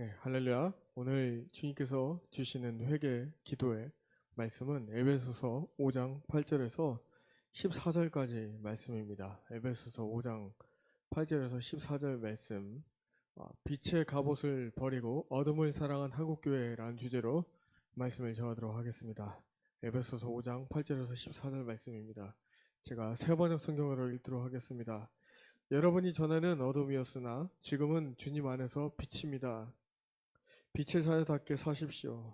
네, 할렐루야. 오늘 주님께서 주시는 회개 기도의 말씀은 에베소서 5장 8절에서 14절까지 말씀입니다. 에베소서 5장 8절에서 14절 말씀. 빛의 갑옷을 버리고 어둠을 사랑한 한국교회라는 주제로 말씀을 전하도록 하겠습니다. 에베소서 5장 8절에서 14절 말씀입니다. 제가 세 번역 성경으로 읽도록 하겠습니다. 여러분이 전에는 어둠이었으나 지금은 주님 안에서 빛입니다. 빛의 자녀답게 사십시오.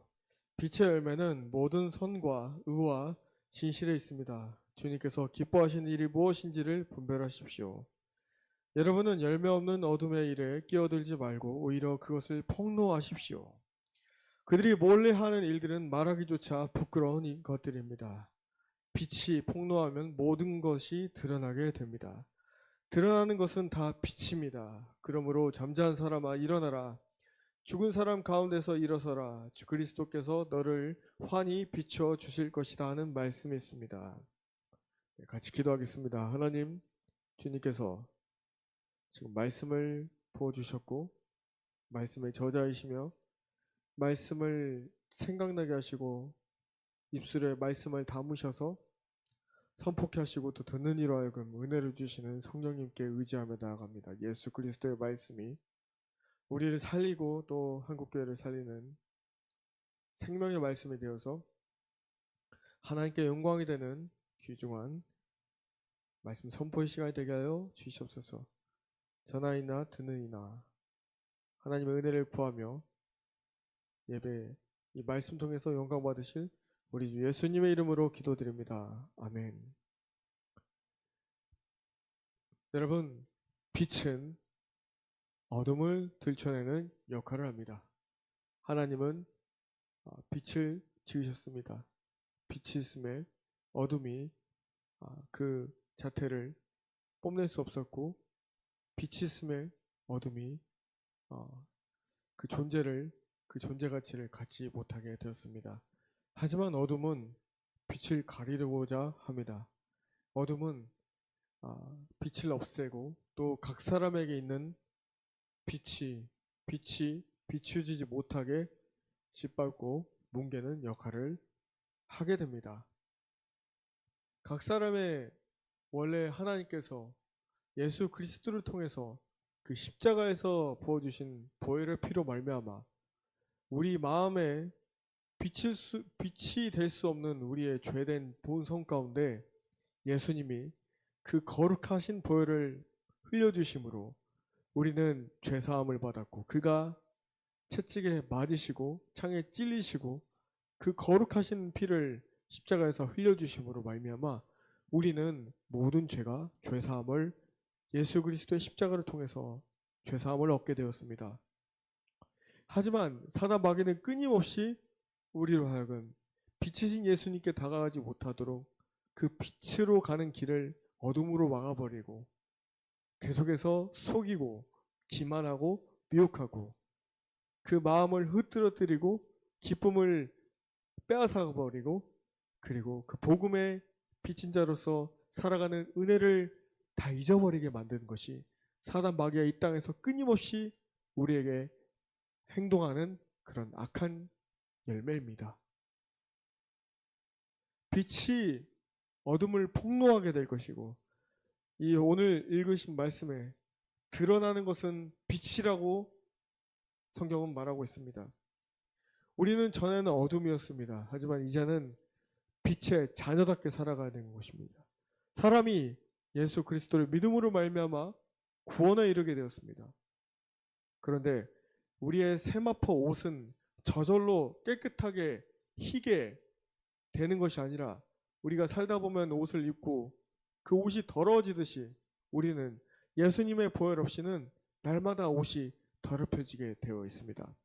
빛의 열매는 모든 선과 의와 진실에 있습니다. 주님께서 기뻐하시는 일이 무엇인지를 분별하십시오. 여러분은 열매 없는 어둠의 일에 끼어들지 말고 오히려 그것을 폭로하십시오. 그들이 몰래 하는 일들은 말하기조차 부끄러운 것들입니다. 빛이 폭로하면 모든 것이 드러나게 됩니다. 드러나는 것은 다 빛입니다. 그러므로 잠자는 사람아 일어나라. 죽은 사람 가운데서 일어서라. 주 그리스도께서 너를 환히 비춰 주실 것이다 하는 말씀이 있습니다. 같이 기도하겠습니다. 하나님, 주님께서 지금 말씀을 부어주셨고 말씀의 저자이시며 말씀을 생각나게 하시고 입술에 말씀을 담으셔서 선포케 하시고 또 듣는 이로 하여금 은혜를 주시는 성령님께 의지하며 나아갑니다. 예수 그리스도의 말씀이 우리를 살리고 또 한국교회를 살리는 생명의 말씀이 되어서 하나님께 영광이 되는 귀중한 말씀 선포의 시간이 되게 하여 주시옵소서. 전하이나 듣는 이나 하나님의 은혜를 구하며 예배 이 말씀 통해서 영광 받으실 우리 주 예수님의 이름으로 기도드립니다. 아멘. 여러분, 빛은 어둠을 들춰내는 역할을 합니다. 하나님은 빛을 지으셨습니다. 빛이 있음에 어둠이 그 자태를 뽐낼 수 없었고, 빛이 있음에 어둠이 그 존재 가치를 갖지 못하게 되었습니다. 하지만 어둠은 빛을 가리려고자 합니다. 어둠은 빛을 없애고 또 각 사람에게 있는 빛이 비추지지 못하게 짓밟고 뭉개는 역할을 하게 됩니다. 각 사람의 원래 하나님께서 예수 그리스도를 통해서 그 십자가에서 부어주신 보혈의 피로 말미암아 우리 마음에 빛이 될 수 없는 우리의 죄된 본성 가운데 예수님이 그 거룩하신 보혈을 흘려주심으로 우리는 죄사함을 받았고 그가 채찍에 맞으시고 창에 찔리시고 그 거룩하신 피를 십자가에서 흘려주심으로 말미암아 우리는 모든 죄가 죄사함을 예수 그리스도의 십자가를 통해서 죄사함을 얻게 되었습니다. 하지만 사단 마귀는 끊임없이 우리로 하여금 빛이신 예수님께 다가가지 못하도록 그 빛으로 가는 길을 어둠으로 막아버리고 계속해서 속이고 기만하고 미혹하고 그 마음을 흐트러뜨리고 기쁨을 빼앗아버리고 그리고 그 복음의 빛인 자로서 살아가는 은혜를 다 잊어버리게 만드는 것이 사단 마귀가 이 땅에서 끊임없이 우리에게 행동하는 그런 악한 열매입니다. 빛이 어둠을 폭로하게 될 것이고 이 오늘 읽으신 말씀에 드러나는 것은 빛이라고 성경은 말하고 있습니다. 우리는 전에는 어둠이었습니다. 하지만 이제는 빛의 자녀답게 살아가야 되는 것입니다. 사람이 예수 그리스도를 믿음으로 말미암아 구원에 이르게 되었습니다. 그런데 우리의 세마포 옷은 저절로 깨끗하게 희게 되는 것이 아니라 우리가 살다 보면 옷을 입고 그 옷이 더러워지듯이 우리는 예수님의 보혈 없이는 날마다 옷이 더럽혀지게 되어 있습니다.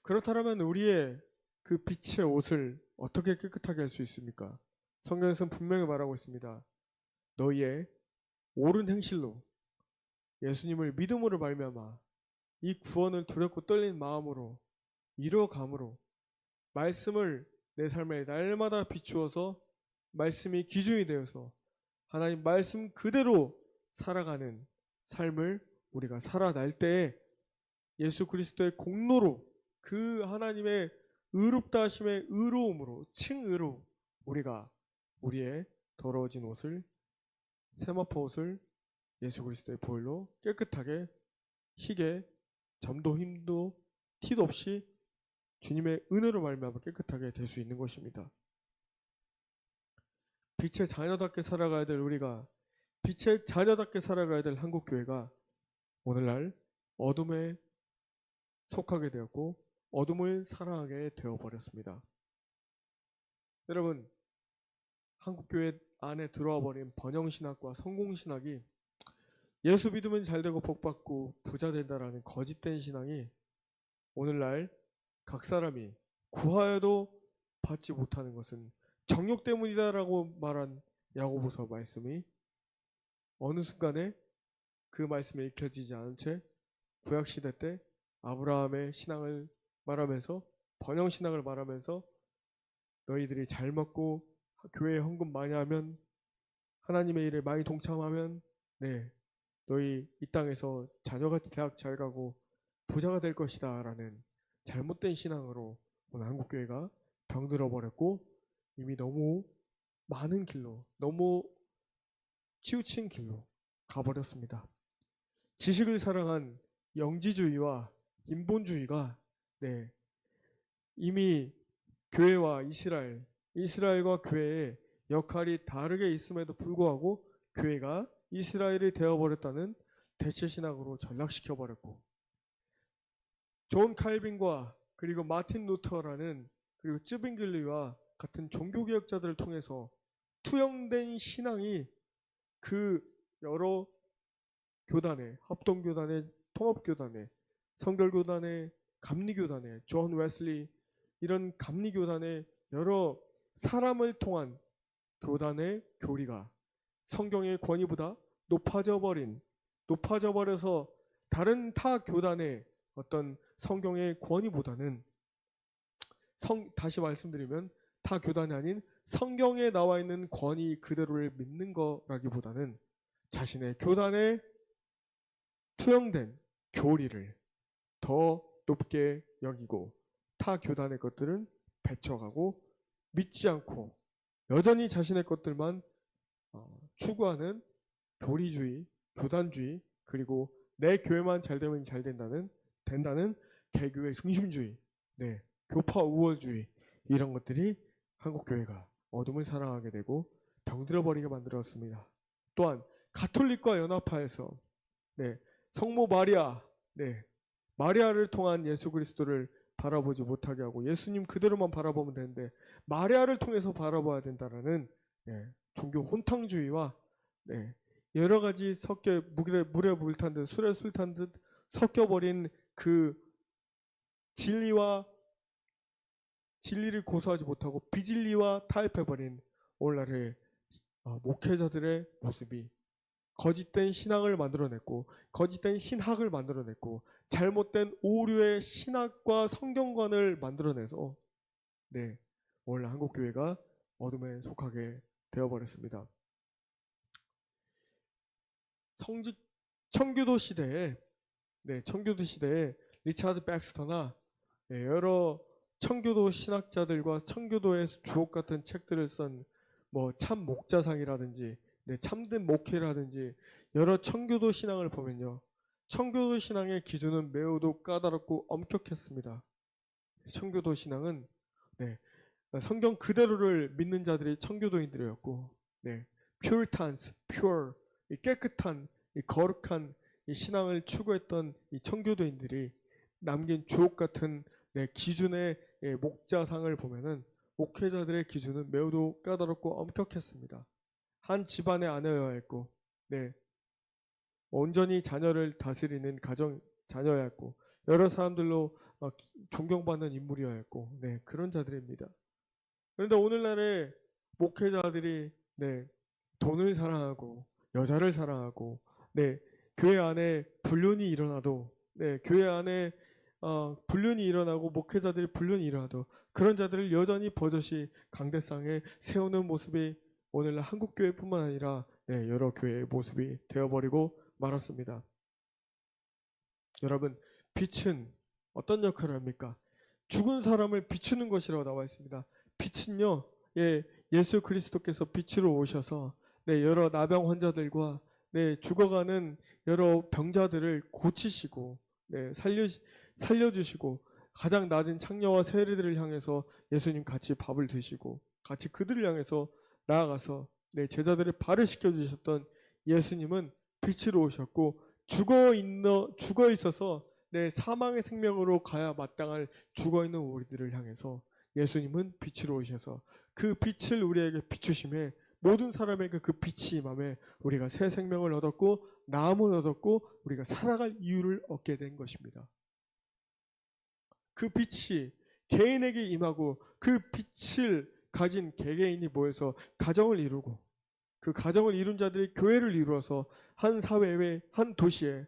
그렇다면 우리의 그 빛의 옷을 어떻게 깨끗하게 할 수 있습니까? 성경에서는 분명히 말하고 있습니다. 너희의 옳은 행실로 예수님을 믿음으로 말미암아 이 구원을 두렵고 떨리는 마음으로 이루어감으로 말씀을 내 삶에 날마다 비추어서 말씀이 기준이 되어서 하나님 말씀 그대로 살아가는 삶을 우리가 살아날 때에 예수 그리스도의 공로로 그 하나님의 의롭다 하심의 의로움으로 칭의로 우리가 우리의 더러워진 옷을 세마포 옷을 예수 그리스도의 보혈로 깨끗하게 희게 점도 힘도 티도 없이 주님의 은혜로 말미암아 깨끗하게 될 수 있는 것입니다. 빛의 자녀답게 살아가야 될 우리가 빛의 자녀답게 살아가야 될 한국교회가 오늘날 어둠에 속하게 되었고 어둠을 사랑하게 되어버렸습니다. 여러분, 한국교회 안에 들어와 버린 번영신학과 성공신학이 예수 믿으면 잘되고 복받고 부자 된다라는 거짓된 신앙이 오늘날 각 사람이 구하여도 받지 못하는 것은 정욕 때문이다라고 말한 야고보서 말씀이 어느 순간에 그 말씀이 읽혀지지 않은 채 구약시대 때 아브라함의 신앙을 말하면서 번영신앙을 말하면서 너희들이 잘 먹고 교회에 헌금 많이 하면 하나님의 일에 많이 동참하면 너희 이 땅에서 자녀가 대학 잘 가고 부자가 될 것이다 라는 잘못된 신앙으로 오늘 한국교회가 병들어 버렸고 이미 너무 많은 길로 너무 치우친 길로 가버렸습니다. 지식을 사랑한 영지주의와 인본주의가 이미 교회와 이스라엘과 교회의 역할이 다르게 있음에도 불구하고 교회가 이스라엘이 되어버렸다는 대체신학으로 전락시켜버렸고 존 칼빈과 그리고 마틴 루터라는 그리고 쯔빙글리와 같은 종교개혁자들을 통해서 투영된 신앙이 그 여러 교단에 합동교단에 통합교단에 성결교단에 감리교단에 존 웨슬리 이런 감리교단의 여러 사람을 통한 교단의 교리가 성경의 권위보다 높아져 버려서 다른 타 교단의 어떤 성경의 권위보다는 다시 말씀드리면 타 교단이 아닌 성경에 나와 있는 권위 그대로를 믿는 거라기보다는 자신의 교단에 투영된 교리를 더 높게 여기고 타 교단의 것들은 배척하고 믿지 않고 여전히 자신의 것들만 추구하는 교리주의, 교단주의 그리고 내 교회만 잘 되면 잘 된다는 개교의 중심주의, 교파 우월주의 이런 것들이 한국교회가 어둠을 사랑하게 되고 병들어버리게 만들었습니다. 또한 가톨릭과 연합파에서 성모 마리아를 통한 예수 그리스도를 바라보지 못하게 하고 예수님 그대로만 바라보면 되는데 마리아를 통해서 바라봐야 된다라는 종교 혼탕주의와 여러 가지 물에 물 탄 듯 술에 술 탄 듯 섞여버린 그 진리를 고수하지 못하고 비진리와 타협해버린 오늘날의 목회자들의 모습이 거짓된 신앙을 만들어냈고 거짓된 신학을 만들어냈고 잘못된 오류의 신학과 성경관을 만들어내서 오늘 한국교회가 어둠에 속하게 되어버렸습니다. 청교도 시대에 리차드 백스터나 여러 청교도 신학자들과 청교도의 주옥 같은 책들을 쓴 참 목자상이라든지 참된 목회라든지 여러 청교도 신앙을 보면요. 청교도 신앙의 기준은 매우도 까다롭고 엄격했습니다. 청교도 신앙은 성경 그대로를 믿는 자들이 청교도인들이었고 Puritans, pure, 깨끗한 거룩한 이 신앙을 추구했던 이 청교도인들이 남긴 주옥 같은 기준의 목자상을 보면은 목회자들의 기준은 매우도 까다롭고 엄격했습니다. 한 집안의 아내여야 했고, 온전히 자녀를 다스리는 가정 자녀여야 했고, 여러 사람들로 존경받는 인물이어야 했고, 그런 자들입니다. 그런데 오늘날의 목회자들이 돈을 사랑하고 여자를 사랑하고 교회 안에 불륜이 일어나도 교회 안에 불륜이 일어나고 목회자들이 불륜이 일어나도 그런 자들을 여전히 버젓이 강대상에 세우는 모습이 오늘날 한국교회뿐만 아니라 여러 교회의 모습이 되어버리고 말았습니다. 여러분, 빛은 어떤 역할을 합니까? 죽은 사람을 비추는 것이라고 나와 있습니다. 빛은요, 예수 그리스도께서 빛으로 오셔서 여러 나병 환자들과 죽어가는 여러 병자들을 고치시고 살려주시고 가장 낮은 창녀와 세리들을 향해서 예수님 같이 밥을 드시고 같이 그들을 향해서 나아가서 제자들을 발을 씻겨주셨던 예수님은 빛으로 오셨고 죽어 있어서 사망의 생명으로 가야 마땅할 죽어있는 우리들을 향해서 예수님은 빛으로 오셔서 그 빛을 우리에게 비추심에 모든 사람에게 그 빛이 임함에 우리가 새 생명을 얻었고 나음을 얻었고 우리가 살아갈 이유를 얻게 된 것입니다. 그 빛이 개인에게 임하고 그 빛을 가진 개개인이 모여서 가정을 이루고 그 가정을 이룬 자들이 교회를 이루어서 한 사회에 한 도시에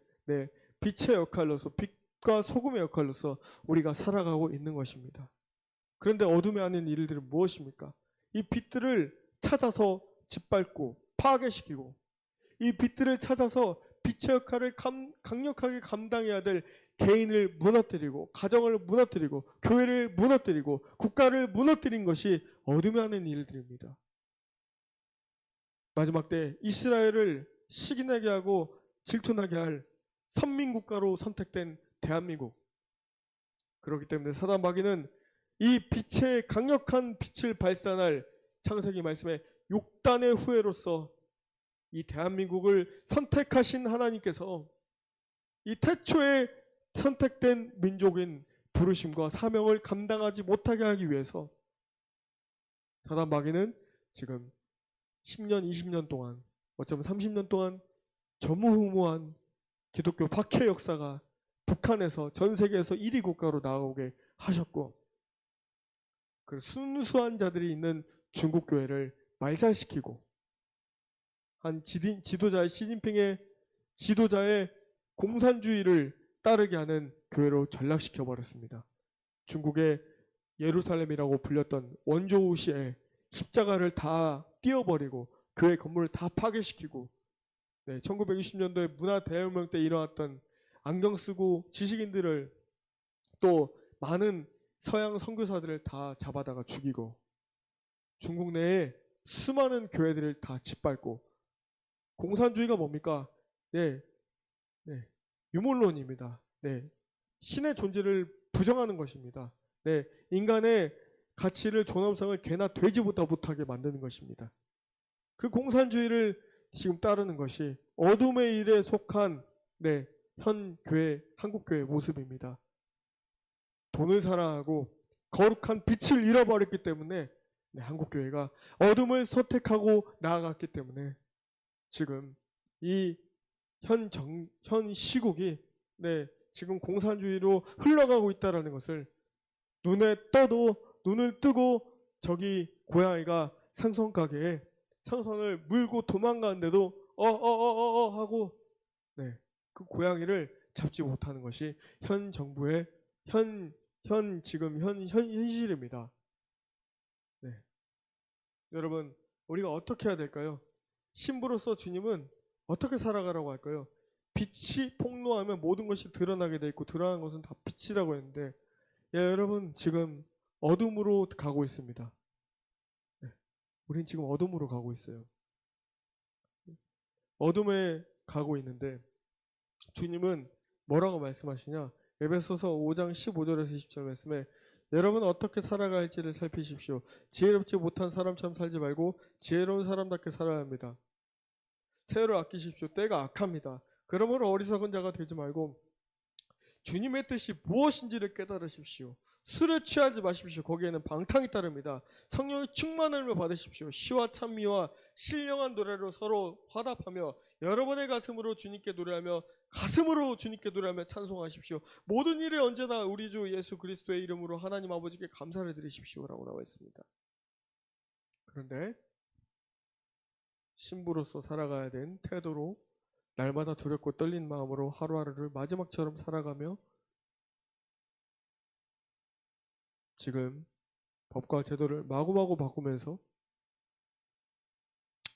빛의 역할로서 빛과 소금의 역할로서 우리가 살아가고 있는 것입니다. 그런데 어둠에 하는 일들은 무엇입니까? 이 빛들을 찾아서 짓밟고 파괴시키고 이 빛들을 찾아서 빛의 역할을 강력하게 감당해야 될 개인을 무너뜨리고 가정을 무너뜨리고 교회를 무너뜨리고 국가를 무너뜨린 것이 어둠에 하는 일들입니다. 마지막 때 이스라엘을 시기나게 하고 질투나게 할 선민국가로 선택된 대한민국. 그렇기 때문에 사단 마귀는 이 빛의 강력한 빛을 발산할 창세기 말씀에 6단의 후예로서 이 대한민국을 선택하신 하나님께서 이 태초에 선택된 민족인 부르심과 사명을 감당하지 못하게 하기 위해서 사단 마귀는 지금 10년, 20년 동안 어쩌면 30년 동안 전무후무한 기독교 박해 역사가 북한에서 전 세계에서 1위 국가로 나오게 하셨고 그 순수한 자들이 있는 중국 교회를 말살시키고 한 지도자의 시진핑의 지도자의 공산주의를 따르게 하는 교회로 전락시켜 버렸습니다. 중국의 예루살렘이라고 불렸던 원조우시에 십자가를 다 띄워버리고 교회 건물을 다 파괴시키고 1920년도에 문화대혁명 때 일어났던 안경 쓰고 지식인들을 또 많은 서양 선교사들을 다 잡아다가 죽이고 중국 내에 수많은 교회들을 다 짓밟고 공산주의가 뭡니까? 유물론입니다. 신의 존재를 부정하는 것입니다. 인간의 가치를 존엄성을 개나 돼지보다 못하게 만드는 것입니다. 그 공산주의를 지금 따르는 것이 어둠의 일에 속한 현 교회, 한국교회의 모습입니다. 돈을 사랑하고 거룩한 빛을 잃어버렸기 때문에 한국교회가 어둠을 선택하고 나아갔기 때문에 지금 이 현 시국이 지금 공산주의로 흘러가고 있다는 것을 눈을 뜨고 저기 고양이가 생선 가게에 생선을 물고 도망가는데도 하고 그 고양이를 잡지 못하는 것이 현 정부의 지금 현실입니다. 여러분 우리가 어떻게 해야 될까요? 신부로서 주님은 어떻게 살아가라고 할까요? 빛이 폭로하면 모든 것이 드러나게 돼 있고 드러나는 것은 다 빛이라고 했는데 여러분 지금 어둠으로 가고 있습니다. 우린 지금 어둠으로 가고 있어요. 어둠에 가고 있는데 주님은 뭐라고 말씀하시냐? 에베소서 5장 15절에서 20절 말씀에 여러분 어떻게 살아가야 할지를 살피십시오. 지혜롭지 못한 사람처럼 살지 말고 지혜로운 사람답게 살아야 합니다. 새해를 아끼십시오. 때가 악합니다. 그러므로 어리석은 자가 되지 말고 주님의 뜻이 무엇인지를 깨달으십시오. 술에 취하지 마십시오. 거기에는 방탕이 따릅니다. 성령의 충만함을 받으십시오. 시와 찬미와 신령한 노래로 서로 화답하며 여러분의 가슴으로 주님께 노래하며 찬송하십시오. 모든 일에 언제나 우리 주 예수 그리스도의 이름으로 하나님 아버지께 감사를 드리십시오라고 나와 있습니다. 그런데 신부로서 살아가야 된 태도로 날마다 두렵고 떨린 마음으로 하루하루를 마지막처럼 살아가며 지금 법과 제도를 마구마구 바꾸면서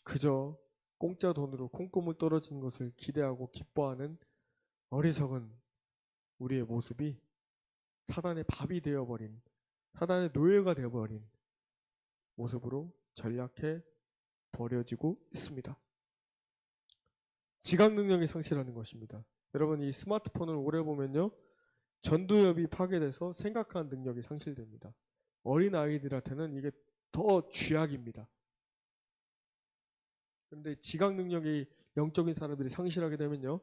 그저 공짜 돈으로 콩고물 떨어지는 것을 기대하고 기뻐하는 어리석은 우리의 모습이 사단의 밥이 되어버린, 사단의 노예가 되어버린 모습으로 전락해 버려지고 있습니다. 지각 능력이 상실하는 것입니다. 여러분, 이 스마트폰을 오래 보면요, 전두엽이 파괴돼서 생각하는 능력이 상실됩니다. 어린 아이들한테는 이게 더 쥐약입니다. 그런데 지각 능력이 영적인 사람들이 상실하게 되면요,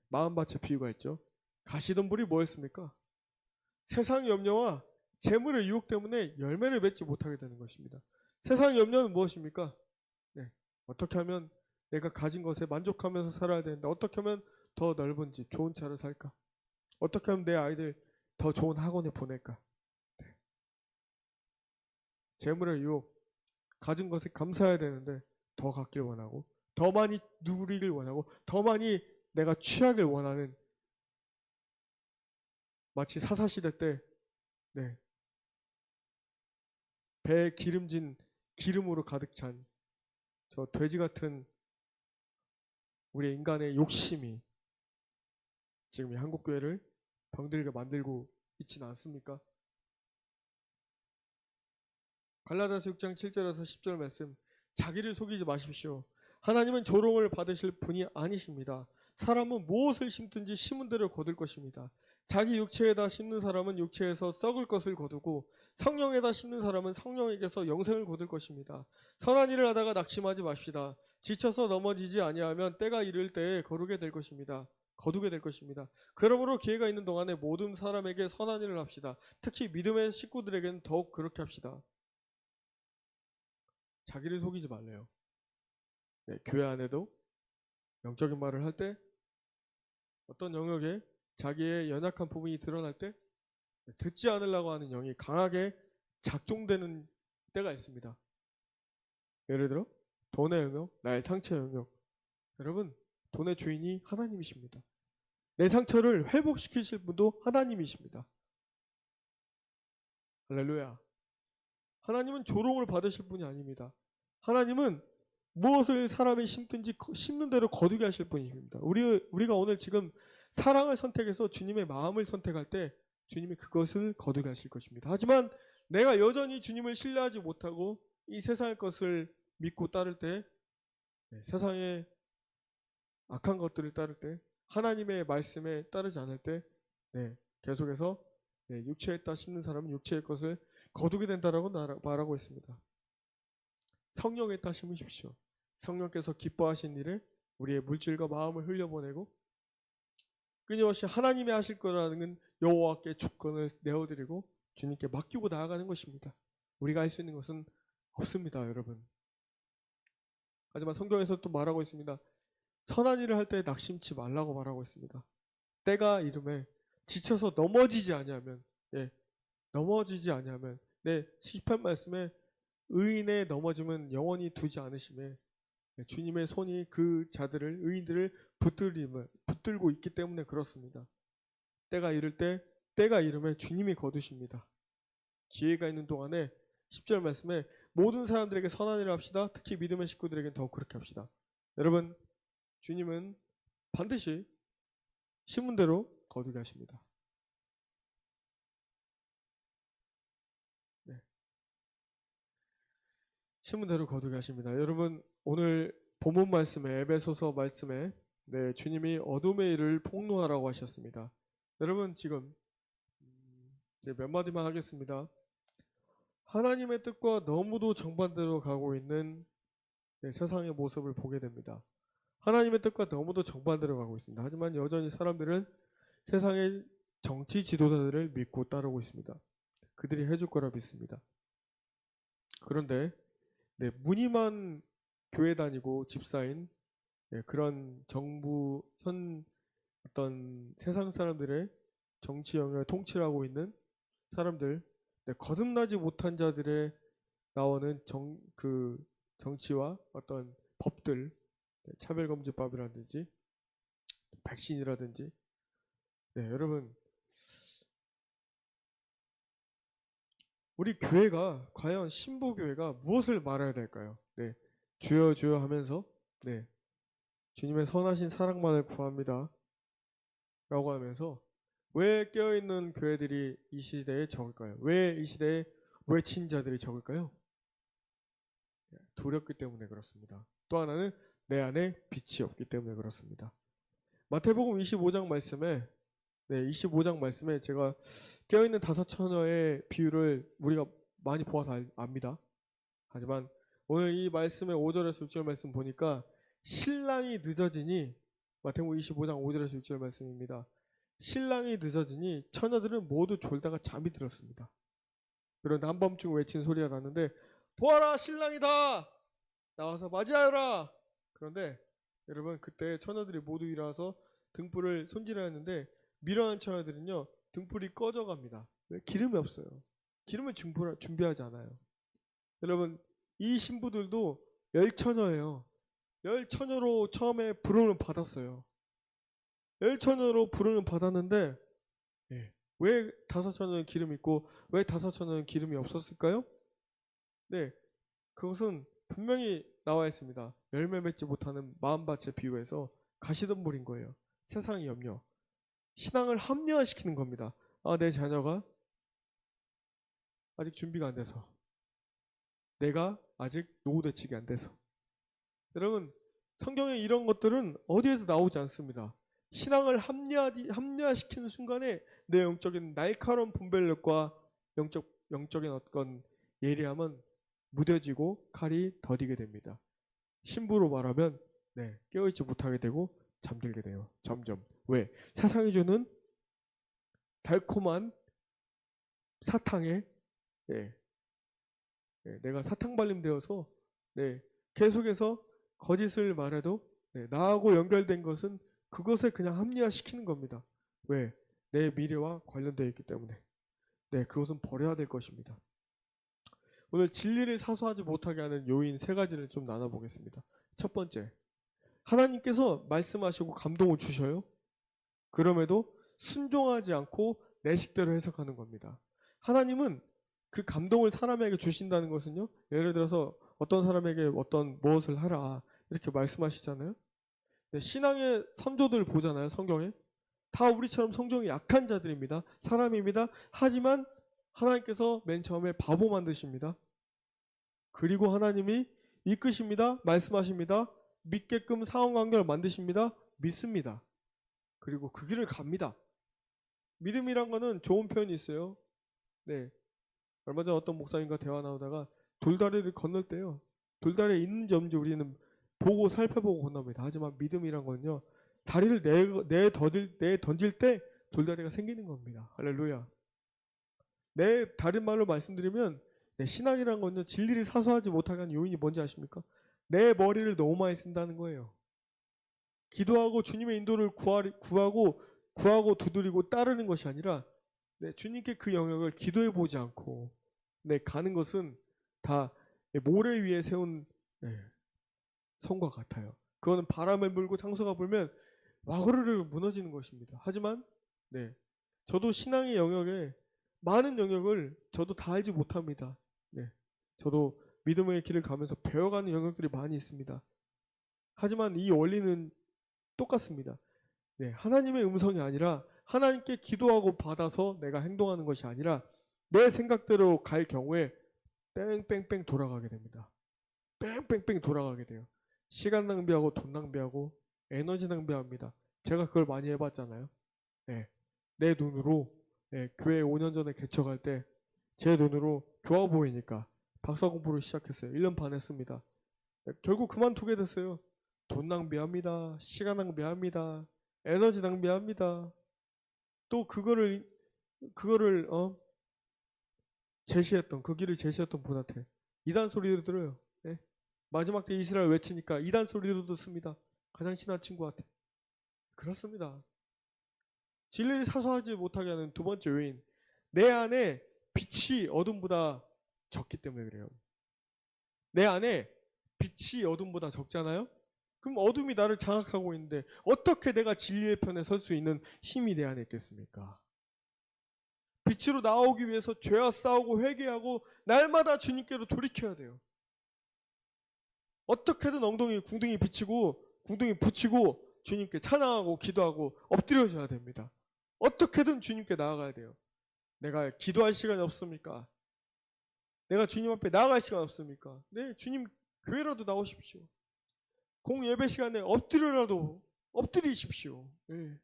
마음밭의 비유가 있죠. 가시덤불이 뭐였습니까? 세상 염려와 재물의 유혹 때문에 열매를 맺지 못하게 되는 것입니다. 세상 염려는 무엇입니까? 어떻게 하면 내가 가진 것에 만족하면서 살아야 되는데, 어떻게 하면 더 넓은 집, 좋은 차를 살까? 어떻게 하면 내 아이들 더 좋은 학원에 보낼까? 재물의 유혹, 가진 것에 감사해야 되는데 더 갖길 원하고, 더 많이 누리길 원하고, 더 많이 내가 취하길 원하는, 마치 사사시대 때 배에 기름진 기름으로 가득 찬 저 돼지 같은 우리 인간의 욕심이 지금 이 한국교회를 병들게 만들고 있지는 않습니까? 갈라디아서 6장 7절에서 10절 말씀, 자기를 속이지 마십시오. 하나님은 조롱을 받으실 분이 아니십니다. 사람은 무엇을 심든지 심은 대로 거둘 것입니다. 자기 육체에다 심는 사람은 육체에서 썩을 것을 거두고, 성령에다 심는 사람은 성령에게서 영생을 거둘 것입니다. 선한 일을 하다가 낙심하지 맙시다. 지쳐서 넘어지지 아니하면 때가 이를 때에 거두게 될 것입니다. 그러므로 기회가 있는 동안에 모든 사람에게 선한 일을 합시다. 특히 믿음의 식구들에게는 더욱 그렇게 합시다. 자기를 속이지 말래요. 교회 안에도 영적인 말을 할 때, 어떤 영역에 자기의 연약한 부분이 드러날 때 듣지 않으려고 하는 영이 강하게 작동되는 때가 있습니다. 예를 들어 돈의 영역, 나의 상처 영역. 여러분, 돈의 주인이 하나님이십니다. 내 상처를 회복시키실 분도 하나님이십니다. 할렐루야. 하나님은 조롱을 받으실 분이 아닙니다. 하나님은 무엇을 사람이 심든지 심는 대로 거두게 하실 분입니다. 우리가 오늘 지금 사랑을 선택해서 주님의 마음을 선택할 때 주님이 그것을 거두게 하실 것입니다. 하지만 내가 여전히 주님을 신뢰하지 못하고 이 세상의 것을 믿고 따를 때, 세상의 악한 것들을 따를 때, 하나님의 말씀에 따르지 않을 때, 계속해서 육체에다 심는 사람은 육체의 것을 거두게 된다라고 말하고 있습니다. 성령에다 심으십시오. 성령께서 기뻐하신 일에 우리의 물질과 마음을 흘려보내고, 끊임없이 하나님이 하실 거라는 여호와께 주권을 내어드리고 주님께 맡기고 나아가는 것입니다. 우리가 할 수 있는 것은 없습니다, 여러분. 하지만 성경에서 또 말하고 있습니다. 선한 일을 할 때 낙심치 말라고 말하고 있습니다. 때가 이름에 지쳐서 넘어지지 아니하면, 내 시편 말씀에 의인의 넘어짐은 영원히 두지 않으시매, 주님의 손이 그 자들을, 의인들을 붙들고 있기 때문에 그렇습니다. 때가 이를 때, 때가 이름에 주님이 거두십니다. 기회가 있는 동안에 10절 말씀에 모든 사람들에게 선한 일을 합시다. 특히 믿음의 식구들에게는 더욱 그렇게 합시다. 여러분, 주님은 반드시 심은 대로 거두게 하십니다. 심은 대로 거두게 하십니다. 여러분, 오늘 본문 말씀에, 에베소서 말씀에 주님이 어둠의 일을 폭로하라고 하셨습니다. 여러분, 지금 이제 몇 마디만 하겠습니다. 하나님의 뜻과 너무도 정반대로 가고 있는 세상의 모습을 보게 됩니다. 하나님의 뜻과 너무도 정반대로 가고 있습니다. 하지만 여전히 사람들은 세상의 정치 지도자들을 믿고 따르고 있습니다. 그들이 해줄 거라 믿습니다. 그런데 무늬만 교회 다니고 집사인 그런 정부 어떤 세상 사람들의 정치 영역을 통치하고 있는 사람들, 거듭나지 못한 자들의 나오는 정치와 어떤 법들, 차별금지법이라든지 백신이라든지, 여러분, 우리 교회가 과연 신부교회가 무엇을 말해야 될까요? 주여 주여 하면서 주님의 선하신 사랑만을 구합니다. 라고 하면서 왜 깨어있는 교회들이 이 시대에 적을까요? 왜 이 시대에 외친 자들이 적을까요? 두렵기 때문에 그렇습니다. 또 하나는 내 안에 빛이 없기 때문에 그렇습니다. 마태복음 25장 말씀에 25장 말씀에 제가 깨어있는 5처녀의 비유를 우리가 많이 보아서 압니다. 하지만 오늘 이 말씀의 5절에서 6절 말씀 보니까 신랑이 늦어지니, 마태복음 25장 5절에서 6절 말씀입니다. 신랑이 늦어지니 처녀들은 모두 졸다가 잠이 들었습니다. 그런데 한밤중 외친 소리가 났는데 보아라 신랑이다 나와서 맞이하여라. 그런데 여러분 그때 처녀들이 모두 일어나서 등불을 손질하였는데 미련한 처녀들은요 등불이 꺼져갑니다. 왜? 기름이 없어요. 기름을 준비하지 않아요. 여러분 이 신부들도 열처녀예요. 열처녀로 처음에 부름을 받았어요. 열처녀로 부름을 받았는데 왜 5처녀는 기름이 있고 왜 5처녀는 기름이 없었을까요? 네, 그것은 분명히 나와 있습니다. 열매 맺지 못하는 마음밭의 비유에서 가시덤불인 거예요. 세상의 염려, 신앙을 합리화시키는 겁니다. 내 자녀가 아직 준비가 안 돼서, 내가 아직 노후대책이 안 돼서. 여러분 성경에 이런 것들은 어디에서 나오지 않습니다. 신앙을 합리화시키는 순간에 내 영적인 날카로운 분별력과 영적인 어떤 예리함은 무뎌지고 칼이 더디게 됩니다. 신부로 말하면 깨어있지 못하게 되고 잠들게 돼요. 점점. 왜? 세상이 주는 달콤한 사탕에 내가 사탕 발림되어서 계속해서 거짓을 말해도 나하고 연결된 것은 그것에 그냥 합리화시키는 겁니다. 왜? 내 미래와 관련되어 있기 때문에. 그것은 버려야 될 것입니다. 오늘 진리를 사수하지 못하게 하는 요인 3가지를 좀 나눠보겠습니다. 첫 번째, 하나님께서 말씀하시고 감동을 주셔요. 그럼에도 순종하지 않고 내 식대로 해석하는 겁니다. 하나님은 그 감동을 사람에게 주신다는 것은요, 예를 들어서 어떤 사람에게 어떤 무엇을 하라 이렇게 말씀하시잖아요. 신앙의 선조들 보잖아요. 성경에 다 우리처럼 성경이 약한 자들입니다. 사람입니다. 하지만 하나님께서 맨 처음에 바보 만드십니다. 그리고 하나님이 이끄십니다. 말씀하십니다. 믿게끔 상황관계를 만드십니다. 믿습니다. 그리고 그 길을 갑니다. 믿음이란 거는 좋은 표현이 있어요. 얼마 전 어떤 목사님과 대화 나오다가 돌다리를 건널 때요, 돌다리에 있는지 없는지 우리는 보고 살펴보고 건넙니다. 하지만 믿음이란 건요, 다리를 내 던질 때 돌다리가 생기는 겁니다. 할렐루야. 다른 말로 말씀드리면 신앙이란 건요, 진리를 사수하지 못하게 하는 요인이 뭔지 아십니까? 내 머리를 너무 많이 쓴다는 거예요. 기도하고 주님의 인도를 구하고 두드리고 따르는 것이 아니라 주님께 그 영역을 기도해 보지 않고 가는 것은 다 모래 위에 세운 성과 같아요. 그거는 바람을 불고 창수가 불면 와그르르 무너지는 것입니다. 하지만 저도 신앙의 영역에 많은 영역을 저도 다 알지 못합니다. 저도 믿음의 길을 가면서 배워가는 영역들이 많이 있습니다. 하지만 이 원리는 똑같습니다. 하나님의 음성이 아니라 하나님께 기도하고 받아서 내가 행동하는 것이 아니라 내 생각대로 갈 경우에 뺑뺑뺑 돌아가게 됩니다. 뺑뺑뺑 돌아가게 돼요. 시간 낭비하고 돈 낭비하고 에너지 낭비합니다. 제가 그걸 많이 해봤잖아요. 내 눈으로 교회 5년 전에 개척할 때 제 눈으로 좋아 보이니까 박사 공부를 시작했어요. 1년 반 했습니다. 결국 그만두게 됐어요. 돈 낭비합니다. 시간 낭비합니다. 에너지 낭비합니다. 또 그거를 제시했던, 그 길을 제시했던 분한테 이단 소리를 들어요. 마지막 때 이스라엘 외치니까 이단 소리로 듣습니다. 가장 친한 친구한테. 그렇습니다. 진리를 사수하지 못하게 하는 두 번째 요인, 내 안에 빛이 어둠보다 적기 때문에 그래요. 내 안에 빛이 어둠보다 적잖아요? 그럼 어둠이 나를 장악하고 있는데 어떻게 내가 진리의 편에 설 수 있는 힘이 내 안에 있겠습니까? 빛으로 나오기 위해서 죄와 싸우고 회개하고 날마다 주님께로 돌이켜야 돼요. 어떻게든 엉덩이 궁둥이 붙이고 주님께 찬양하고 기도하고 엎드려져야 됩니다. 어떻게든 주님께 나아가야 돼요. 내가 기도할 시간이 없습니까? 내가 주님 앞에 나아갈 시간 없습니까? 네, 주님 교회라도 나오십시오. 공예배 시간에 엎드려라도 엎드리십시오. 네.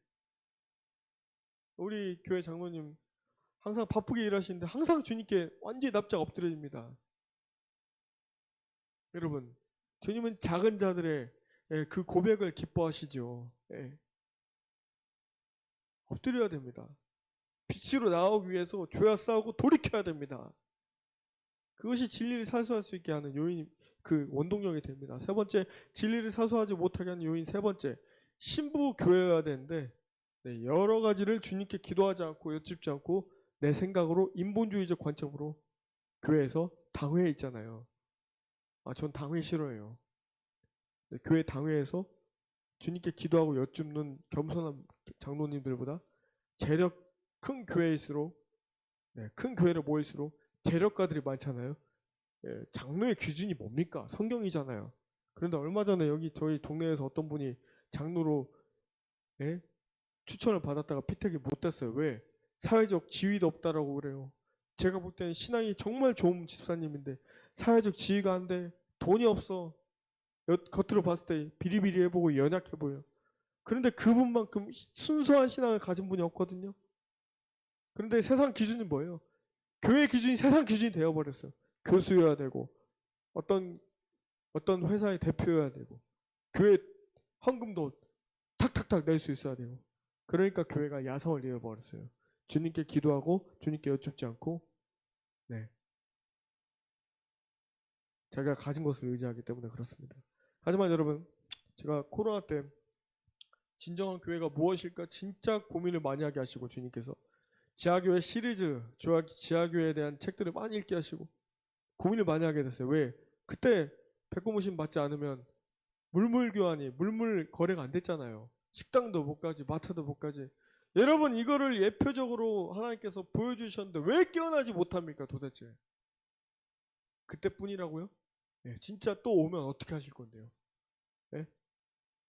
우리 교회 장로님 항상 바쁘게 일하시는데 항상 주님께 완전히 납작 엎드려집니다. 여러분, 주님은 작은 자들의 그 고백을 기뻐하시죠. 엎드려야 됩니다. 빛으로 나오기 위해서 죄와 싸우고 돌이켜야 됩니다. 그것이 진리를 사수할 수 있게 하는 요인, 그 원동력이 됩니다. 세 번째, 진리를 사수하지 못하게 하는 요인 세 번째, 신부 교회여야 되는데 여러 가지를 주님께 기도하지 않고 여쭙지 않고 내 생각으로 인본주의적 관점으로 교회에서 당회에 있잖아요. 전 당회 싫어해요. 교회 당회에서 주님께 기도하고 여쭙는 겸손한 장로님들보다 재력 큰 교회일수록 큰 교회를 모일수록 재력가들이 많잖아요. 장로의 기준이 뭡니까? 성경이잖아요. 그런데 얼마 전에 여기 저희 동네에서 어떤 분이 장로로 추천을 받았다가 피택이 못 됐어요. 왜? 사회적 지위도 없다라고 그래요. 제가 볼 때는 신앙이 정말 좋은 집사님인데 사회적 지위가 안 돼. 돈이 없어. 겉으로 봤을 때 비리비리해 보고 연약해 보여. 그런데 그분만큼 순수한 신앙을 가진 분이 없거든요. 그런데 세상 기준이 뭐예요? 교회 기준이 세상 기준이 되어버렸어요. 교수여야 되고 어떤 회사의 대표여야 되고 교회 헌금도 탁탁탁 낼 수 있어야 되고 그러니까 교회가 야성을 잃어버렸어요. 주님께 기도하고 주님께 여쭙지 않고 자기가 가진 것을 의지하기 때문에 그렇습니다. 하지만 여러분, 제가 코로나 때 진정한 교회가 무엇일까 진짜 고민을 많이 하게 하시고 주님께서 지하교회 시리즈, 지하교회에 대한 책들을 많이 읽게 하시고 고민을 많이 하게 됐어요. 왜? 그때 백고무신 받지 않으면 물물 교환이, 물물 거래가 안 됐잖아요. 식당도 못 가지, 마트도 못 가지. 여러분, 이거를 예표적으로 하나님께서 보여주셨는데 왜 깨어나지 못합니까 도대체? 그때뿐이라고요? 진짜 또 오면 어떻게 하실 건데요?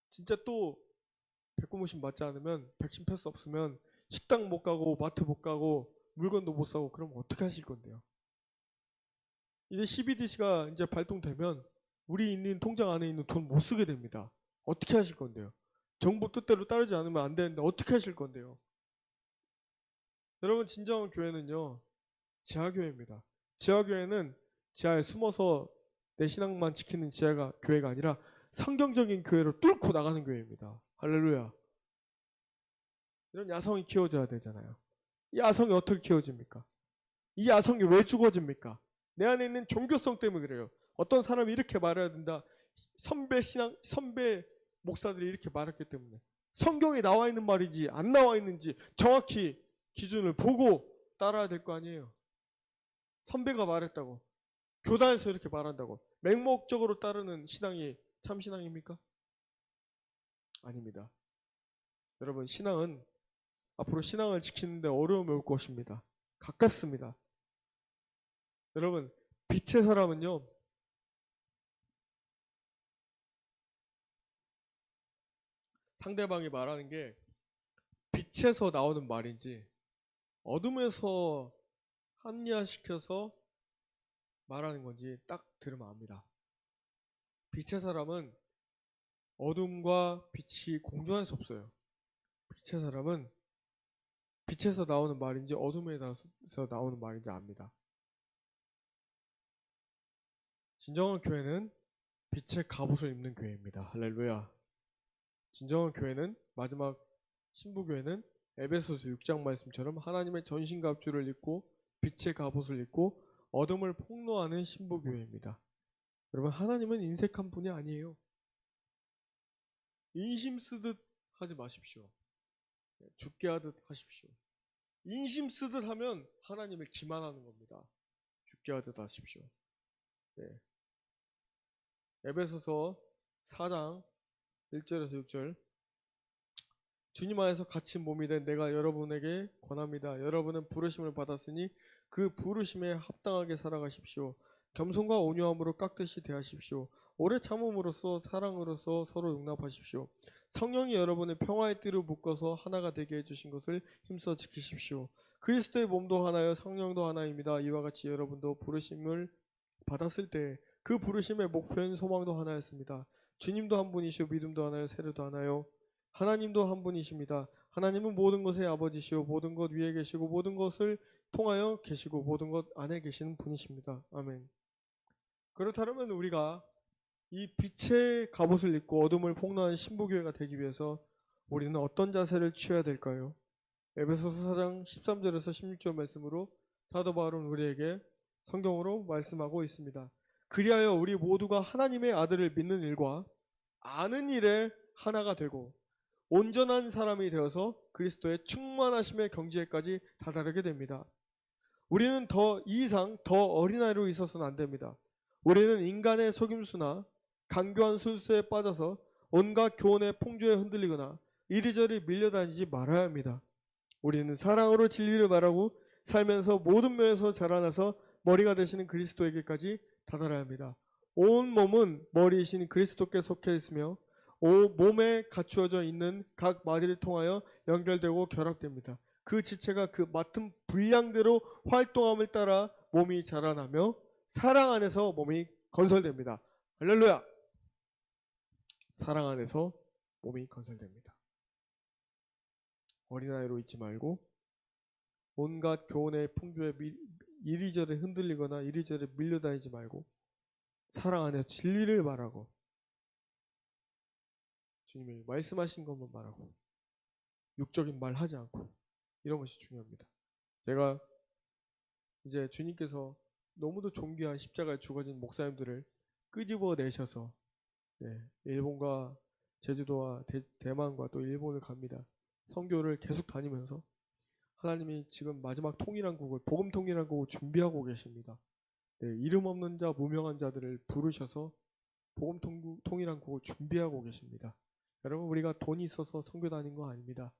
진짜 또 백고무신 맞지 않으면, 백신 패스 없으면 식당 못 가고 마트 못 가고 물건도 못 사고 그러면 어떻게 하실 건데요? 이제 CBDC가 이제 발동되면 우리 있는 통장 안에 있는 돈 못 쓰게 됩니다. 어떻게 하실 건데요? 정부 뜻대로 따르지 않으면 안 되는데 어떻게 하실 건데요? 여러분, 진정한 교회는요, 지하교회입니다. 지하교회는 지하에 숨어서 내 신앙만 지키는 교회가 아니라 성경적인 교회로 뚫고 나가는 교회입니다. 할렐루야. 이런 야성이 키워져야 되잖아요. 이 야성이 어떻게 키워집니까? 이 야성이 왜 죽어집니까? 내 안에 있는 종교성 때문에 그래요. 어떤 사람이 이렇게 말해야 된다. 선배 목사들이 이렇게 말했기 때문에. 성경에 나와 있는 말이지 안 나와 있는지 정확히 기준을 보고 따라야 될 거 아니에요. 선배가 말했다고, 교단에서 이렇게 말한다고 맹목적으로 따르는 신앙이 참 신앙입니까? 아닙니다. 여러분, 신앙은 앞으로 신앙을 지키는데 어려움이 올 것입니다. 가깝습니다. 여러분, 빛의 사람은요, 상대방이 말하는 게 빛에서 나오는 말인지 어둠에서 합리화시켜서 말하는 건지 딱 들으면 압니다. 빛의 사람은 어둠과 빛이 공존할 수 없어요. 빛의 사람은 빛에서 나오는 말인지 어둠에서 나오는 말인지 압니다. 진정한 교회는 빛의 갑옷을 입는 교회입니다. 할렐루야. 진정한 교회는, 마지막 신부교회는 에베소서 6장 말씀처럼 하나님의 전신갑주를 입고 빛의 갑옷을 입고 어둠을 폭로하는 신부교회입니다. 여러분, 하나님은 인색한 분이 아니에요. 인심 쓰듯 하지 마십시오. 죽게 하듯 하십시오. 인심 쓰듯 하면 하나님을 기만하는 겁니다. 죽게 하듯 하십시오. 에베소서 4장 1절에서 6절. 주님 안에서 갇힌 몸이 된 내가 여러분에게 권합니다. 여러분은 부르심을 받았으니 그 부르심에 합당하게 살아가십시오. 겸손과 온유함으로 깍듯이 대하십시오. 오래 참음으로써 사랑으로서 서로 용납하십시오. 성령이 여러분의 평화의 띠를 묶어서 하나가 되게 해주신 것을 힘써 지키십시오. 그리스도의 몸도 하나요 성령도 하나입니다. 이와 같이 여러분도 부르심을 받았을 때 그 부르심의 목표인 소망도 하나였습니다. 주님도 한 분이시오 믿음도 하나요 세례도 하나요. 하나님도 한 분이십니다. 하나님은 모든 것의 아버지시오 모든 것 위에 계시고 모든 것을 통하여 계시고 모든 것 안에 계시는 분이십니다. 아멘. 그렇다면 우리가 이 빛의 갑옷을 입고 어둠을 폭로하는 신부교회가 되기 위해서 우리는 어떤 자세를 취해야 될까요? 에베소서 4장 13절에서 16절 말씀으로 사도 바울은 우리에게 성경으로 말씀하고 있습니다. 그리하여 우리 모두가 하나님의 아들을 믿는 일과 아는 일에 하나가 되고 온전한 사람이 되어서 그리스도의 충만하심의 경지에까지 다다르게 됩니다. 우리는 더 이 이상 더 어린아이로 있어서는 안 됩니다. 우리는 인간의 속임수나 강교한 순수에 빠져서 온갖 교훈의 풍조에 흔들리거나 이리저리 밀려다니지 말아야 합니다. 우리는 사랑으로 진리를 말하고 살면서 모든 면에서 자라나서 머리가 되시는 그리스도에게까지 다다라야 합니다. 온 몸은 머리이신 그리스도께 속해 있으며 몸에 갖추어져 있는 각 마디를 통하여 연결되고 결합됩니다. 그 지체가 그 맡은 분량대로 활동함을 따라 몸이 자라나며 사랑 안에서 몸이 건설됩니다. 할렐루야! 사랑 안에서 몸이 건설됩니다. 어린아이로 있지 말고 온갖 교훈의 풍조에 이리저리 흔들리거나 이리저리 밀려다니지 말고 사랑 안에서 진리를 말하고 주님이 말씀하신 것만 말하고 육적인 말 하지 않고 이런 것이 중요합니다. 제가 이제 주님께서 너무도 존귀한 십자가에 죽어진 목사님들을 끄집어 내셔서 일본과 제주도와 대만과 또 일본을 갑니다. 선교를 계속 다니면서 하나님이 지금 마지막 통일한국을 복음 통일한국을 준비하고 계십니다. 이름 없는 자 무명한 자들을 부르셔서 복음 통일한국을 준비하고 계십니다. 여러분 우리가 돈이 있어서 선교 다닌 거 아닙니다.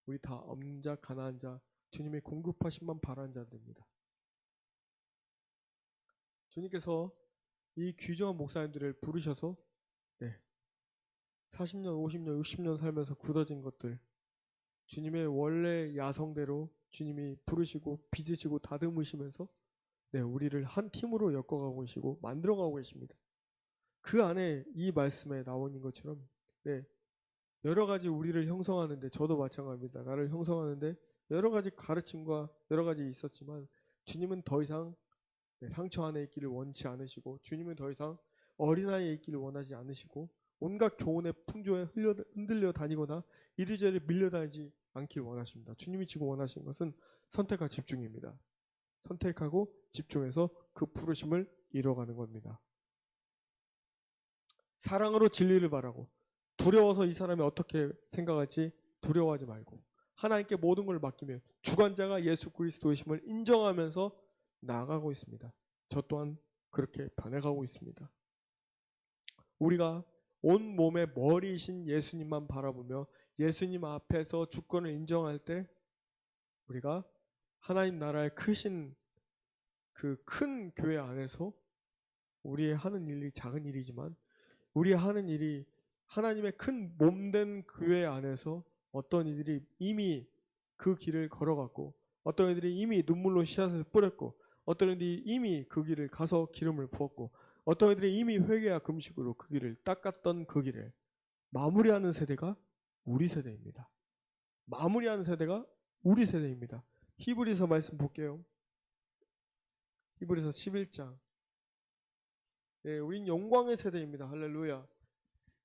우리 다 없는 자 가난한 자 주님의 공급하심만 바라는 자들입니다. 주님께서 이 귀중한 목사님들을 부르셔서 40년, 50년, 60년 살면서 굳어진 것들 주님의 원래 야성대로 주님이 부르시고 빚으시고 다듬으시면서 우리를 한 팀으로 엮어가고 계시고 만들어가고 계십니다. 그 안에 이 말씀에 나오는 것처럼 여러 가지 우리를 형성하는데 저도 마찬가지입니다. 나를 형성하는데 여러 가지 가르침과 여러 가지 있었지만 주님은 더 이상 상처 안에 있기를 원치 않으시고 주님은 더 이상 어린아이에 있기를 원하지 않으시고 온갖 교훈의 풍조에 흔들려 다니거나 이리저리 밀려다니지 않길 원하십니다. 주님이 지금 원하시는 것은 선택과 집중입니다. 선택하고 집중해서 그 부르심을 이뤄가는 겁니다. 사랑으로 진리를 바라고 두려워서 이 사람이 어떻게 생각할지 두려워하지 말고 하나님께 모든 걸 맡기며 주관자가 예수 그리스도이심을 인정하면서 나아가고 있습니다. 저 또한 그렇게 변해가고 있습니다. 우리가 온 몸의 머리이신 예수님만 바라보며 예수님 앞에서 주권을 인정할 때 우리가 하나님 나라의 크신 그 큰 교회 안에서 우리의 하는 일이 작은 일이지만 우리 하는 일이 하나님의 큰 몸된 교회 안에서 어떤 이들이 이미 그 길을 걸어갔고 어떤 이들이 이미 눈물로 씨앗을 뿌렸고 어떤 이들이 이미 그 길을 가서 기름을 부었고 어떤 이들이 이미 회개와 금식으로 그 길을 닦았던 그 길을 마무리하는 세대가 우리 세대입니다. 마무리하는 세대가 우리 세대입니다. 히브리서 말씀 볼게요. 히브리서 11장. 우린 영광의 세대입니다. 할렐루야.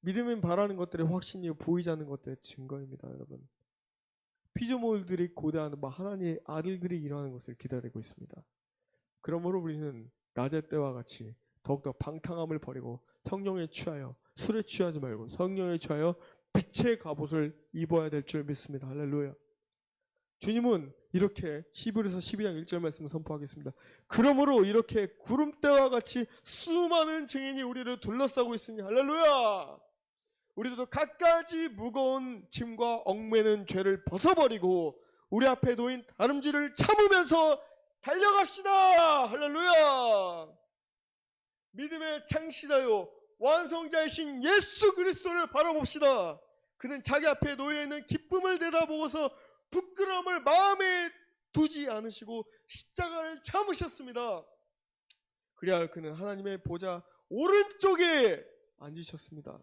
믿음은 바라는 것들의 확신이요 보이지 않는 것들의 증거입니다. 여러분. 피조물들이 고대하는 하나님의 아들들이 일어나는 것을 기다리고 있습니다. 그러므로 우리는 낮의 때와 같이 더욱더 방탕함을 버리고 성령에 취하여 술에 취하지 말고 성령에 취하여 빛의 갑옷을 입어야 될 줄 믿습니다. 할렐루야. 주님은 이렇게 히브리서 12장 1절 말씀을 선포하겠습니다. 그러므로 이렇게 구름대와 같이 수많은 증인이 우리를 둘러싸고 있으니 할렐루야. 우리도 갖가지 무거운 짐과 얽매는 죄를 벗어버리고 우리 앞에 놓인 다름질을 참으면서 달려갑시다. 할렐루야. 믿음의 창시자요 완성자이신 예수 그리스도를 바라봅시다. 그는 자기 앞에 놓여 있는 기쁨을 내다보고서 부끄러움을 마음에 두지 않으시고 십자가를 참으셨습니다. 그리하여 그는 하나님의 보좌 오른쪽에 앉으셨습니다.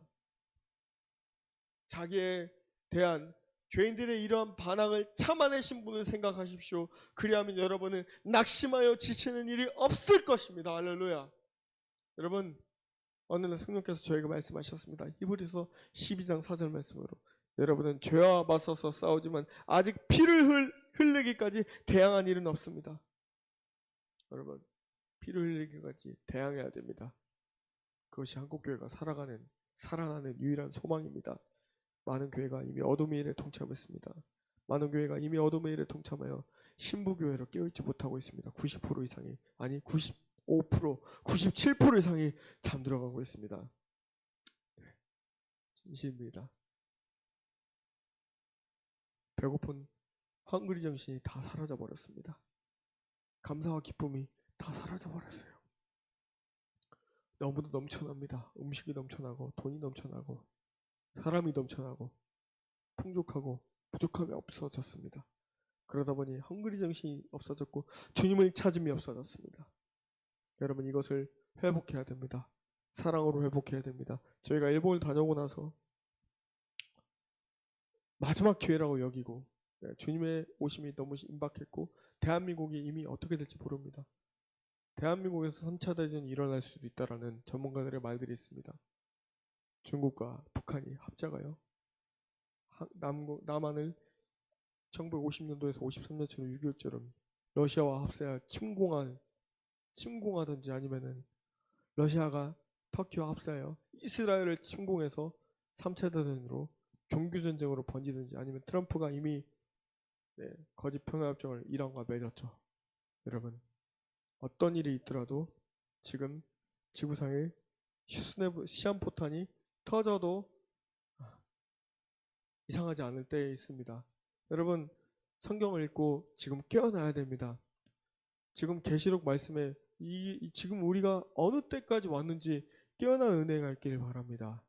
자기에 대한 죄인들의 이러한 반항을 참아내신 분을 생각하십시오. 그리하면 여러분은 낙심하여 지치는 일이 없을 것입니다. 할렐루야. 여러분, 어느 날 성령께서 저에게 말씀하셨습니다. 히브리서 12장 4절 말씀으로 여러분은 죄와 맞서서 싸우지만 아직 피를 흘리기까지 대항한 일은 없습니다. 여러분, 피를 흘리기까지 대항해야 됩니다. 그것이 한국교회가 살아나는 유일한 소망입니다. 많은 교회가 이미 어둠의 일에 동참했습니다. 많은 교회가 이미 어둠의 일에 동참하여 신부교회로 깨어있지 못하고 있습니다. 90% 이상이, 아니 95%, 97% 이상이 잠들어가고 있습니다. 진심입니다. 배고픈 헝그리 정신이 다 사라져버렸습니다. 감사와 기쁨이 다 사라져버렸어요. 너무도 넘쳐납니다. 음식이 넘쳐나고 돈이 넘쳐나고 사람이 넘쳐나고 풍족하고 부족함이 없어졌습니다. 그러다 보니 헝그리 정신이 없어졌고 주님을 찾음이 없어졌습니다. 여러분, 이것을 회복해야 됩니다. 사랑으로 회복해야 됩니다. 저희가 일본을 다녀오고 나서 마지막 기회라고 여기고 주님의 오심이 너무 임박했고 대한민국이 이미 어떻게 될지 모릅니다. 대한민국에서 3차 대전이 일어날 수도 있다라는 전문가들의 말들이 있습니다. 중국과 북한이 합작하여 남한을 1950년도에서 53년처럼 6.25처럼 러시아와 합세하 침공하든지 아니면은 러시아가 터키와 합세하여 이스라엘을 침공해서 3차 대전으로 종교전쟁으로 번지든지 아니면 트럼프가 이미 거짓 평화협정을 이란과 맺었죠. 여러분, 어떤 일이 있더라도 지금 지구상에 시한포탄이 터져도 이상하지 않을 때에 있습니다. 여러분, 성경을 읽고 지금 깨어나야 됩니다. 지금 계시록 말씀에 지금 우리가 어느 때까지 왔는지 깨어난 은혜가 있기를 바랍니다.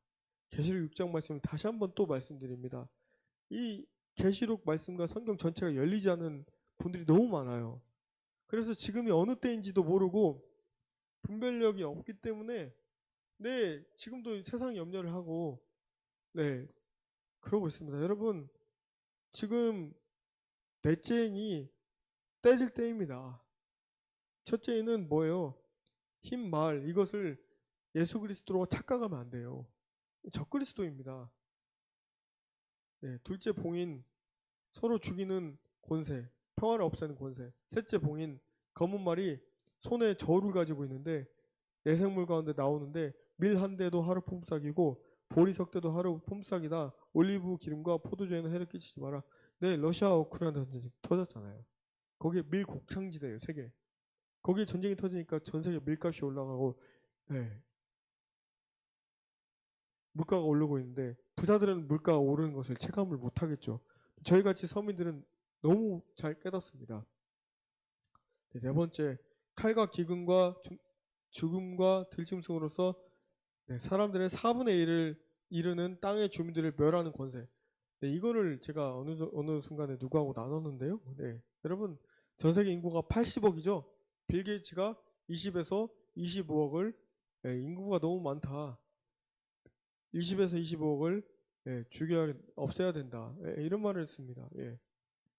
계시록 6장 말씀을 다시 한번 또 말씀드립니다. 이 계시록 말씀과 성경 전체가 열리지 않은 분들이 너무 많아요. 그래서 지금이 어느 때인지도 모르고 분별력이 없기 때문에 지금도 세상 염려를 하고 그러고 있습니다. 여러분, 지금 넷째인이 떼질 때입니다. 첫째인은 뭐예요? 흰 말, 이것을 예수 그리스도로 착각하면 안 돼요. 적그리스도입니다. 둘째 봉인, 서로 죽이는 권세, 평화를 없애는 권세. 셋째 봉인, 검은 말이 손에 저울을 가지고 있는데 내생물 가운데 나오는데 밀 한 대도 하루 품삯이고 보리석 대도 하루 품삯이다. 올리브 기름과 포도주에는 해를 끼치지 마라. 러시아와 우크라이나 전쟁이 터졌잖아요. 거기에 밀 곡창지대예요, 세계. 거기에 전쟁이 터지니까 전 세계 밀값이 올라가고 물가가 오르고 있는데 부자들은 물가가 오르는 것을 체감을 못하겠죠. 저희같이 서민들은 너무 잘 깨닫습니다. 네 번째, 칼과 기근과 죽음과 들짐승으로서 사람들의 4분의 1을 이루는 땅의 주민들을 멸하는 권세. 이거를 제가 어느 순간에 누구하고 나눴는데요. 여러분, 전 세계 인구가 80억이죠. 빌 게이츠가 20에서 25억을 인구가 너무 많다. 20에서 25억을 없애야 된다. 이런 말을 했습니다.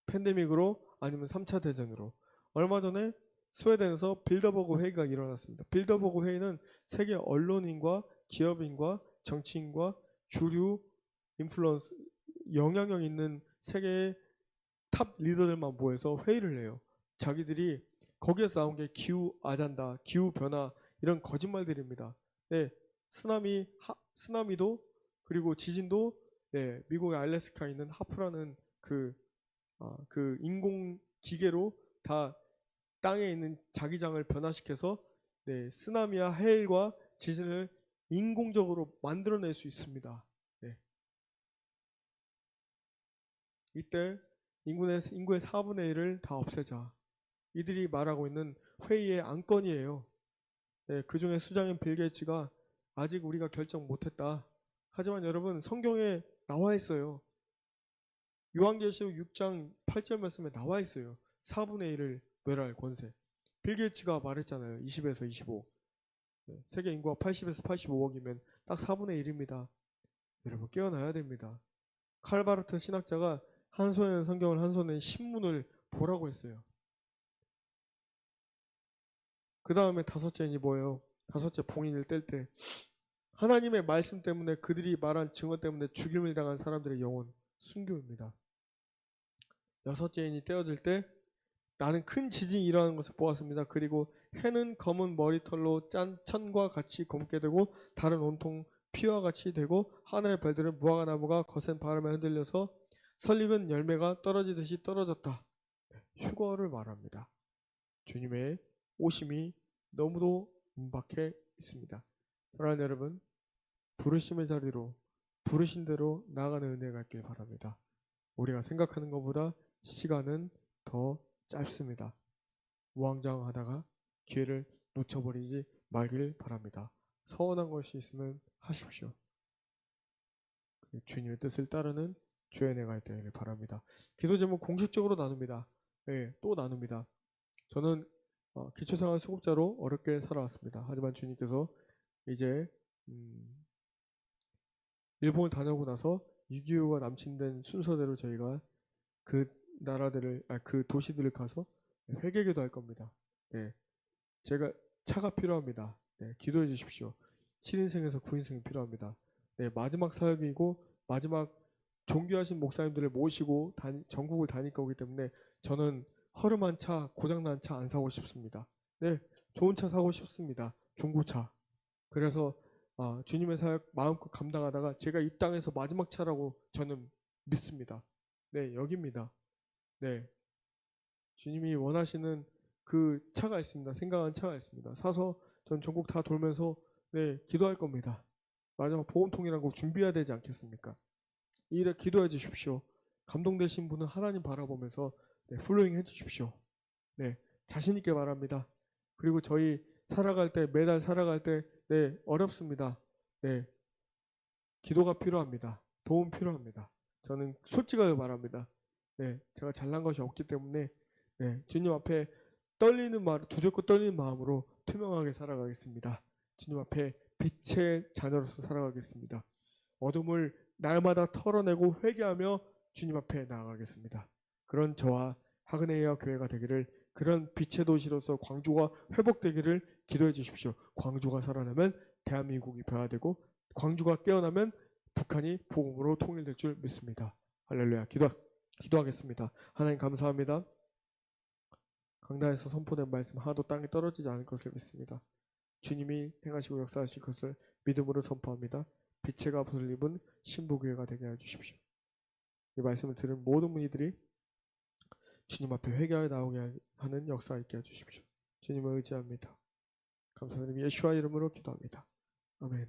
팬데믹으로 아니면 3차 대전으로. 얼마 전에 스웨덴에서 빌더버그 회의가 일어났습니다. 빌더버그 회의는 세계 언론인과 기업인과 정치인과 주류 인플루언스, 영향력 있는 세계의 탑 리더들만 모여서 회의를 해요. 자기들이 거기에서 나온 게 기후 아잔다, 기후 변화, 이런 거짓말들입니다. 쓰나미도 그리고 지진도 미국의 알래스카에 있는 하프라는 그 인공 기계로 다 땅에 있는 자기장을 변화시켜서 쓰나미와 해일과 지진을 인공적으로 만들어낼 수 있습니다. 이때 인구의 4분의 1을 다 없애자. 이들이 말하고 있는 회의의 안건이에요. 그 중에 수장인 빌 게이츠가 아직 우리가 결정 못했다. 하지만 여러분 성경에 나와 있어요. 요한계시록 6장 8절 말씀에 나와 있어요. 4분의 1을 멸할 권세. 빌 게이츠가 말했잖아요. 20에서 25. 세계 인구가 80에서 85억이면 딱 4분의 1입니다. 여러분 깨어나야 됩니다. 칼바르트 신학자가 한 손에는 성경을 한 손에는 신문을 보라고 했어요. 그 다음에 다섯째는 뭐예요? 다섯째 봉인을 뗄 때 하나님의 말씀 때문에 그들이 말한 증거 때문에 죽임을 당한 사람들의 영혼 순교입니다. 여섯째 인이 떼어질 때 나는 큰 지진이 일어나는 것을 보았습니다. 그리고 해는 검은 머리털로 짠 천과 같이 검게 되고 달은 온통 피와 같이 되고 하늘의 별들은 무화과 나무가 거센 바람에 흔들려서 설익은 열매가 떨어지듯이 떨어졌다. 휴거를 말합니다. 주님의 오심이 너무도 임박해 있습니다. 사랑하는 여러분, 부르심의 자리로 부르신 대로 나아가는 은혜가 있길 바랍니다. 우리가 생각하는 것보다 시간은 더 짧습니다. 우왕좌왕하다가 기회를 놓쳐버리지 말길 바랍니다. 서운한 것이 있으면 하십시오. 주님의 뜻을 따르는 주의 은혜가 되기를 바랍니다. 기도 제목 공식적으로 나눕니다. 또 나눕니다. 저는 기초생활 수급자로 어렵게 살아왔습니다. 하지만 주님께서 이제 일본을 다녀오고 나서 6.25가 남친된 순서대로 저희가 그 나라들을 그 도시들을 가서 회개기도 할 겁니다. 제가 차가 필요합니다. 기도해 주십시오. 7인승에서 9인승이 필요합니다. 마지막 사역이고 마지막 종교하신 목사님들을 모시고 전국을 다닐 거기 때문에 저는 허름한 차, 고장난 차 안 사고 싶습니다. 좋은 차 사고 싶습니다. 중고차. 그래서 주님의 사역 마음껏 감당하다가 제가 이 땅에서 마지막 차라고 저는 믿습니다. 여기입니다. 주님이 원하시는 그 차가 있습니다. 생각한 차가 있습니다. 사서 전 전국 다 돌면서 기도할 겁니다. 마지막 보험통이라는 거 준비해야 되지 않겠습니까? 이 일에 기도해 주십시오. 감동되신 분은 하나님 바라보면서 플로잉 해 주십시오. 자신 있게 말합니다. 그리고 저희 살아갈 때 매달 살아갈 때 어렵습니다. 기도가 필요합니다. 도움 필요합니다. 저는 솔직하게 말합니다. 제가 잘난 것이 없기 때문에 주님 앞에 두렵고 떨리는 마음으로 투명하게 살아가겠습니다. 주님 앞에 빛의 자녀로서 살아가겠습니다. 어둠을 날마다 털어내고 회개하며 주님 앞에 나아가겠습니다. 그런 저와 하그네이아 교회가 되기를, 그런 빛의 도시로서 광주가 회복되기를 기도해 주십시오. 광주가 살아나면 대한민국이 변화되고 광주가 깨어나면 북한이 복음으로 통일될 줄 믿습니다. 할렐루야. 기도하겠습니다. 하나님 감사합니다. 강단에서 선포된 말씀 하나도 땅에 떨어지지 않을 것을 믿습니다. 주님이 행하시고 역사하실 것을 믿음으로 선포합니다. 빛의 갑옷을 입은 신부교회가 되게 해주십시오. 이 말씀을 들은 모든 분들이 주님 앞에 회개하여 나오게 하는 역사가 있게 해주십시오. 주님을 의지합니다. 감사드리며 예수와 이름으로 기도합니다. 아멘.